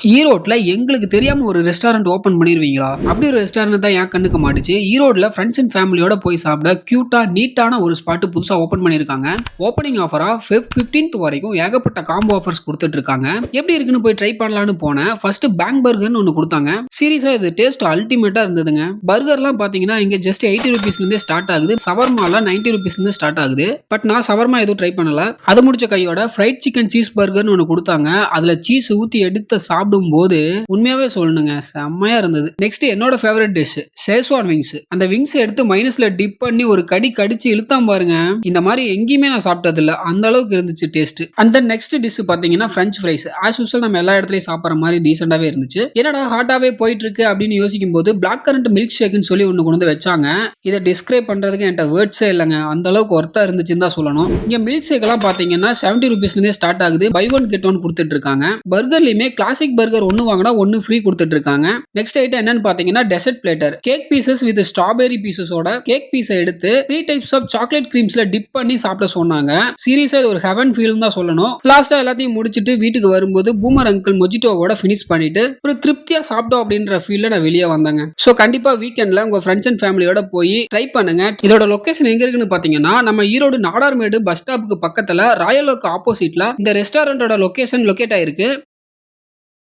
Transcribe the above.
ஈரோட்ல எங்களுக்கு தெரியாம ஒரு ரெஸ்டாரண்ட் ஓப்பன் பண்ணிருவீங்களா? அப்படி ஒரு ரெஸ்டாரண்ட் தான் என் கண்ணுக்கு மாட்டுச்சு. ஈரோட்ல ஃபிரெண்ட்ஸ் அண்ட் ஃபேமிலியோட போய் சாப்பிட கியூட்டா, நீட்டான ஒரு ஸ்பாட் புதுசா ஓப்பன் பண்ணிருக்காங்க. ஓப்பனிங் ஆஃபரா Feb 15th வரைக்கும் ஏகப்பட்ட காம்போ ஆஃபர்ஸ் குடுத்துட்டு இருக்காங்க. எப்படி இருக்குன்னு போய் ட்ரை பண்ணலாம்னு போனேன். ஃபர்ஸ்ட் பேங்க் பர்கர்னு ஒன்னு குடுத்தாங்க. சீரியஸா இது டேஸ்ட் அல்டிமேட்டா இருந்ததுங்க. பர்கர்லாம் பாத்தீங்கன்னா இங்க ஜஸ்ட் 80 ரூபீஸ்ல இருந்தே ஸ்டார்ட் ஆகுது. சவர்மாலாம் 90 ரூபீஸ்ல இருந்து ஸ்டார்ட் ஆகுது. பட் நான் சவர்மா எதுவும் ட்ரை பண்ணல. அது முடிச்ச கையோட ஃப்ரைட் சிக்கன் சீஸ் பர்கர்னு ஒன்னு குடுத்தாங்க. அதுல சீஸ் ஊத்தி எடுத்து சாப்பிடும்போது உண்மையாவே சொல்லணுங்க, செம்மையா இருந்தது. நெக்ஸ்ட் என்னோட ஃபேவரட் டிஷ் ஷேஸ்வான் விங்ஸ். அந்த விங்ஸ் எடுத்து மைனஸ்ல டிப் பண்ணி ஒரு கடி கடிச்சு இழுத்தான் பாருங்க. இந்த மாதிரி எங்கேயுமே நான் சாப்பிட்டது இல்ல. அந்த அளவுக்கு இருந்துச்சு டேஸ்ட். அந்த நெக்ஸ்ட் டிஷ் பாத்தீங்கன்னா பிரெஞ்ச் ஃப்ரைஸ். ஆஸ் யூசுவல் நம்ம எல்லா இடத்துலயும் சாப்பிடுற மாதிரி டீசெண்டாவே இருந்துச்சு. என்னடா ஹாட்டாவே போயிட்டு இருக்கு அப்படின்னு யோசிக்கும் போது பிளாக் கரண்ட் மில்க் ஷேக்னு சொல்லி ஒன்னு கொண்டு வந்து வச்சாங்க. இதை டிஸ்கிரைப் பண்றதுக்கு என்கிட்ட வேர்ட்ஸே இல்லைங்க. அந்த அளவுக்கு ஒர்த்தா இருந்துச்சுன்னு தான் சொல்லணும். இங்க மில்க் ஷேக் எல்லாம் பாத்தீங்கன்னா 70 ரூபீஸ்ல இருந்தே ஸ்டார்ட் ஆகுது. பை ஒன் கெட் ஒன் கொடுத்துட்டு இருக்காங்க. பர்கர்லயுமே கிளாசிக் பர்கர் ஒன்னு வாங்கினா ஒன்னு ஃப்ரீ கொடுத்துட்டு இருக்காங்க. நெக்ஸ்ட் ஐட்டம் என்னன்னு பாத்தீங்கன்னா dessert platter. Cake pieces with strawberry பீசஸோட கேக் பீஸை எடுத்து 3 டைப்ஸ் ஆஃப் சாக்லேட் கிரீம்ஸ்ல டிப் பண்ணி சாப்பிட சொன்னாங்க. சீரியஸா இது ஒரு ஹெவன் ஃபீல் தான் சொல்லணும். லாஸ்டா எல்லாத்தையும் முடிச்சிட்டு வீட்டுக்கு வரும்போது பூமர் அங்கிள் மொஜிட்டோவோட ஃபினிஷ் பண்ணிட்டு ஒரு திருப்தியா சாப்பிட்டோம் அப்படின்ற ஃபீல்ல நான் வெளியே வந்தாங்க. சோ கண்டிப்பா வீக்கெண்ட்ல உங்க ஃப்ரெண்ட்ஸ் அண்ட் ஃபேமிலியோட போய் ட்ரை பண்ணுங்க. இதோட லொகேஷன் எங்க இருக்குன்னு பாத்தீங்கன்னா நம்ம ஈரோடு நாடார்மேடு பஸ் ஸ்டாப்புக்கு பக்கத்துல ராயல் ஓக் ஆப்போசிட்ல இந்த ரெஸ்டாரண்டோட லொகேஷன் லொகேட் ஆயிருக்கு.